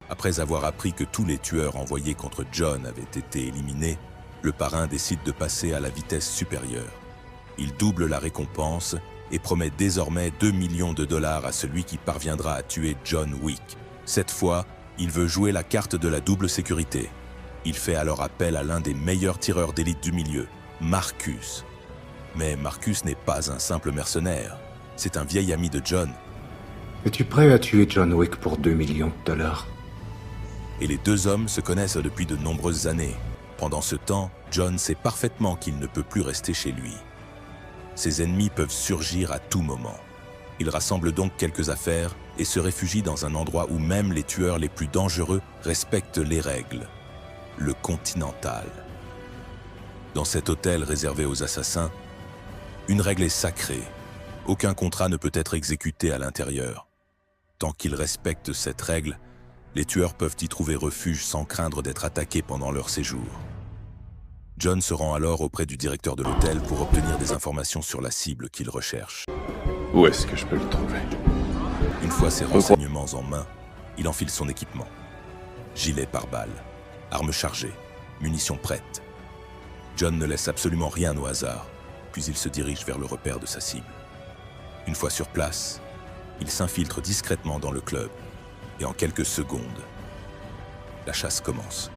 Après avoir appris que tous les tueurs envoyés contre John avaient été éliminés, le parrain décide de passer à la vitesse supérieure. Il double la récompense et promet désormais 2 millions de dollars à celui qui parviendra à tuer John Wick. Cette fois, il veut jouer la carte de la double sécurité. Il fait alors appel à l'un des meilleurs tireurs d'élite du milieu, Marcus. Mais Marcus n'est pas un simple mercenaire, c'est un vieil ami de John. Es-tu prêt à tuer John Wick pour 2 millions de dollars? Et les deux hommes se connaissent depuis de nombreuses années. Pendant ce temps, John sait parfaitement qu'il ne peut plus rester chez lui. Ses ennemis peuvent surgir à tout moment. Il rassemble donc quelques affaires et se réfugie dans un endroit où même les tueurs les plus dangereux respectent les règles. Le Continental. Dans cet hôtel réservé aux assassins, une règle est sacrée. Aucun contrat ne peut être exécuté à l'intérieur. Tant qu'ils respectent cette règle, les tueurs peuvent y trouver refuge sans craindre d'être attaqués pendant leur séjour. John se rend alors auprès du directeur de l'hôtel pour obtenir des informations sur la cible qu'il recherche. Où est-ce que je peux le trouver? Une fois ses renseignements en main, il enfile son équipement. Gilet pare-balles, armes chargées, munitions prêtes. John ne laisse absolument rien au hasard, puis il se dirige vers le repère de sa cible. Une fois sur place, il s'infiltre discrètement dans le club, et en quelques secondes, la chasse commence.